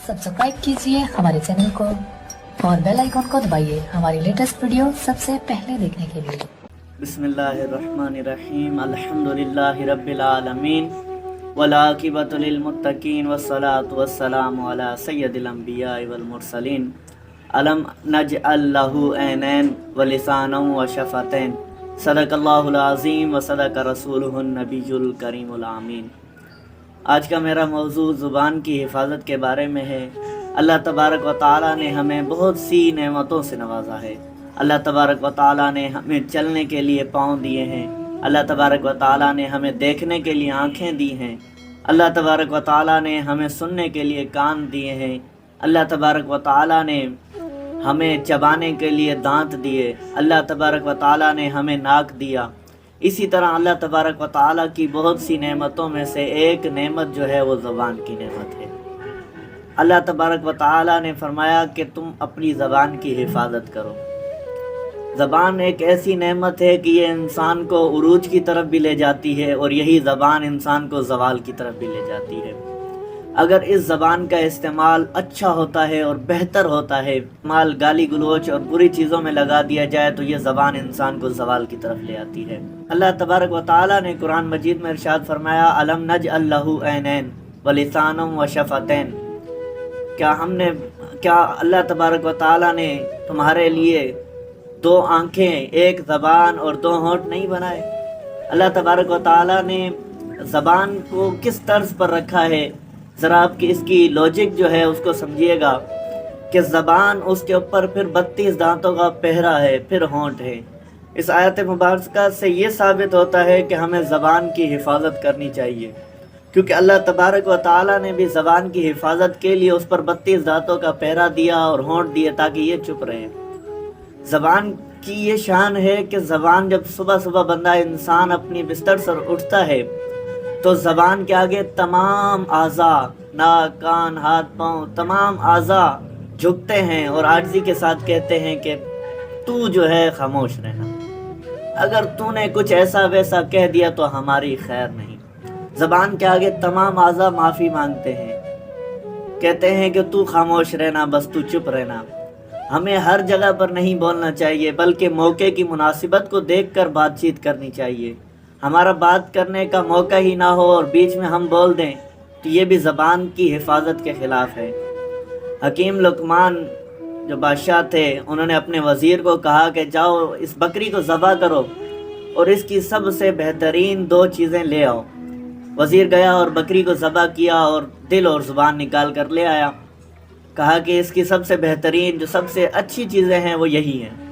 Subscribe कीजिए हमारे channel को और बेल आइकॉन को दबाइए हमारी लेटेस्ट वीडियो सबसे पहले देखने के लिए। बिस्मिल्लाहिर्रहमानिर्रहीम अल्हम्दुलिल्लाहि रब्बिल आलमीन वलाकिबतु लिल मुत्तकीन वस्सलातु वस्सलामु अला सय्यदिल अंबिया वल मुरसलीन अलम नजअल लहू ऐनैन व लिसानन व शफतैन सदक़ल्लाहुल अज़ीम व सदक़ रसूलुहुन नबियुल करीमुल आमीन। आज का मेरा मौजू ज़ुबान की हिफाजत के बारे में है। अल्लाह तबारक व तआला ने हमें बहुत सी नेमतों से नवाजा है। अल्लाह तबारक व तआला ने हमें चलने के लिए पाँव दिए हैं। अल्लाह तबारक व तआला ने हमें देखने के लिए आँखें दी हैं। अल्लाह तबारक व तआला ने हमें सुनने के लिए कान दिए हैं। अल्लाह तबारक व तआला ने हमें चबाने के लिए दांत दिए। अल्लाह तबारक व तआला ने हमें नाक दिया। इसी तरह अल्लाह तबारक व तआला की बहुत सी नेमतों में से एक नेमत जो है वो ज़बान की नेमत है। अल्लाह तबारक व तआला ने फरमाया कि तुम अपनी ज़बान की हिफाजत करो। ज़बान एक ऐसी नेमत है कि ये इंसान को उरूज की तरफ भी ले जाती है और यही ज़बान इंसान को ज़वाल की तरफ भी ले जाती है। अगर इस ज़बान का इस्तेमाल अच्छा होता है और बेहतर होता है, माल गाली गलोच और बुरी चीज़ों में लगा दिया जाए तो ये ज़बान इंसान को ज़वाल की तरफ ले आती है। अल्लाह तबारक व तआला ने कुरान मजीद में इरशाद फरमाया अलम नजअल लहू ऐनैन व लिसानन व शफतैन। क्या अल्लाह तबारक व तआला ने तुम्हारे लिए दो आँखें, एक ज़बान और दो होंठ नहीं बनाए? अल्लाह तबारक व तआला ने ज़बान को किस तर्ज पर रखा है, ज़रा आपकी इसकी लॉजिक जो है उसको समझिएगा कि ज़बान, उसके ऊपर फिर 32 दांतों का पहरा है, फिर होंठ है। इस आयत मुबारका से ये साबित होता है कि हमें ज़बान की हिफाजत करनी चाहिए, क्योंकि अल्लाह तबारक व तआला ने भी ज़बान की हिफाजत के लिए उस पर 32 दांतों का पहरा दिया और होंठ दिए ताकि ये चुप रहे। ज़बान की ये शान है कि ज़बान जब सुबह सुबह बंदा इंसान अपनी बिस्तर से उठता है तो ज़बान के आगे तमाम आज़ा, नाक, कान, हाथ, पाँव, तमाम आज़ा झुकते हैं और आजिज़ी के साथ कहते हैं कि तू जो है खामोश रहना, अगर तूने कुछ ऐसा वैसा कह दिया तो हमारी खैर नहीं। ज़बान के आगे तमाम आज़ा माफ़ी मांगते हैं, कहते हैं कि तू खामोश रहना, बस तू चुप रहना। हमें हर जगह पर नहीं बोलना चाहिए, बल्कि मौके की मुनासिबत को देखकर बातचीत करनी चाहिए। हमारा बात करने का मौका ही ना हो और बीच में हम बोल दें तो ये भी ज़बान की हिफाजत के ख़िलाफ़ है। हकीम लुकमान जो बादशाह थे, उन्होंने अपने वज़ीर को कहा कि जाओ इस बकरी को ज़बह करो और इसकी सबसे बेहतरीन दो चीज़ें ले आओ। वज़ीर गया और बकरी को ज़बह किया और दिल और ज़ुबान निकाल कर ले आया। कहा कि इसकी सबसे बेहतरीन, जो सबसे अच्छी चीज़ें हैं वो यही हैं।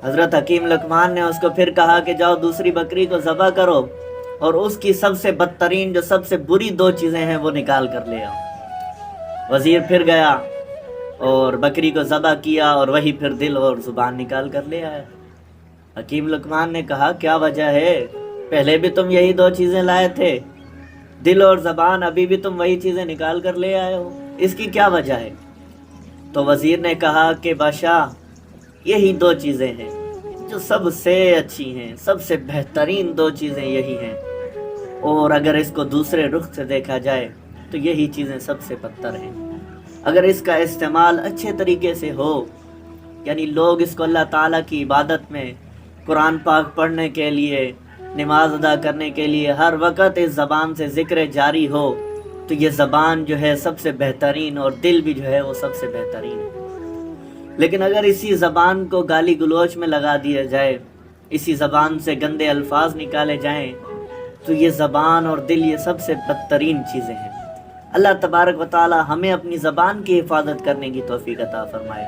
हज़रत हकीम लुकमान ने उसको फिर कहा कि जाओ दूसरी बकरी को ज़बह करो और उसकी सबसे बदतरीन, जो सबसे बुरी दो चीज़ें हैं वो निकाल कर ले आओ। वज़ीर फिर गया और बकरी को ज़बह किया और वही फिर दिल और ज़ुबान निकाल कर ले आया। हकीम लुकमान ने कहा क्या वजह है, पहले भी तुम यही दो चीज़ें लाए थे, दिल और ज़बान अभी भी तुम वही चीज़ें निकाल कर ले आए हो, इसकी क्या वजह है? तो वज़ीर ने कहा कि बादशाह यही दो चीज़ें हैं जो सबसे अच्छी हैं, सबसे बेहतरीन दो चीज़ें यही हैं, और अगर इसको दूसरे रुख से देखा जाए तो यही चीज़ें सबसे बदतर हैं। अगर इसका इस्तेमाल अच्छे तरीके से हो, यानी लोग इसको अल्लाह ताला की इबादत में, कुरान पाक पढ़ने के लिए, नमाज अदा करने के लिए हर वक्त इस ज़बान से ज़िक्र जारी हो तो ये ज़बान जो है सबसे बेहतरीन और दिल भी जो है वो सबसे बेहतरीन है। लेकिन अगर इसी ज़बान को गाली गलोच में लगा दिया जाए, इसी ज़बान से गंदे अल्फाज निकाले जाएं, तो ये ज़बान और दिल ये सबसे बदतरीन चीज़ें हैं। अल्लाह तबारक व तआला हमें अपनी ज़बान की हिफाजत करने की तौफीक अता फरमाए।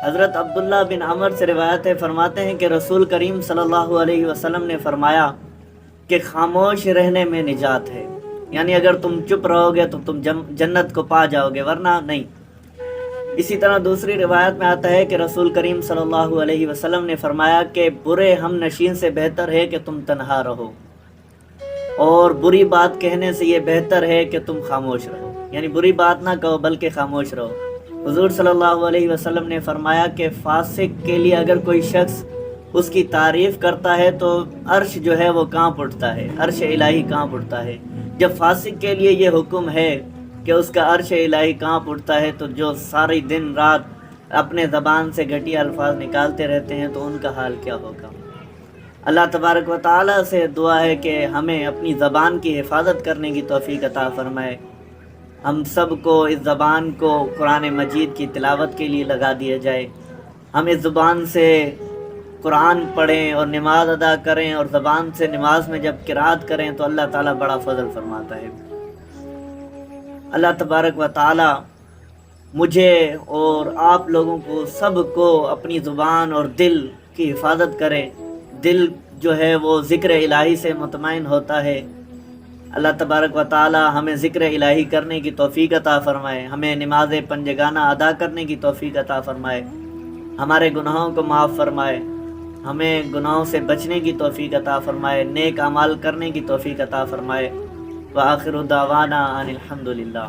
हज़रत अब्दुल्ला बिन अमर से रिवायत है, फरमाते हैं कि रसूल करीम सल्लल्लाहु अलैहि वसल्लम ने फरमाया कि खामोश रहने में निजात है, यानी अगर तुम चुप रहोगे तो तुम जन्नत को पा जाओगे, वरना नहीं। इसी तरह दूसरी रिवायत में आता है कि रसूल करीम सल्लल्लाहु अलैहि वसल्लम ने फरमाया कि बुरे हम नशीन से बेहतर है कि तुम तन्हा रहो, और बुरी बात कहने से ये बेहतर है कि तुम खामोश रहो, यानी बुरी बात ना कहो बल्कि खामोश रहो। हुजूर सल्लल्लाहु अलैहि वसल्लम ने फरमाया कि फासिक के लिए अगर कोई शख्स उसकी तारीफ़ करता है तो अर्श जो है वो कांप उठता है, अर्श इलाही कांप उठता है। जब फासिक के लिए ये हुक्म है کہ اس کا عرش الہی کانپ اٹھتا ہے، تو جو ساری دن رات اپنے زبان سے گھٹیا الفاظ نکالتے رہتے ہیں تو ان کا حال کیا ہوگا۔ اللہ تبارک و تعالیٰ سے دعا ہے کہ ہمیں اپنی زبان کی حفاظت کرنے کی توفیق عطا فرمائے، ہم سب کو اس زبان کو قرآن مجید کی تلاوت کے لیے لگا دیا جائے، ہم اس زبان سے قرآن پڑھیں اور نماز ادا کریں، اور زبان سے نماز میں جب قرات کریں تو اللہ تعالیٰ بڑا فضل فرماتا ہے۔ اللہ تبارک و تعالیٰ مجھے اور آپ لوگوں کو سب کو اپنی زبان اور دل کی حفاظت کرے۔ دل جو ہے وہ ذکر الہی سے مطمئن ہوتا ہے۔ اللہ تبارک و تعالیٰ ہمیں ذکر الہی کرنے کی توفیق عطا فرمائے، ہمیں نماز پنجگانہ ادا کرنے کی توفیق عطا فرمائے، ہمارے گناہوں کو معاف فرمائے، ہمیں گناہوں سے بچنے کی توفیق عطا فرمائے، نیک اعمال کرنے کی توفیق عطا فرمائے۔ وآخر دعوانا ان الحمد للہ۔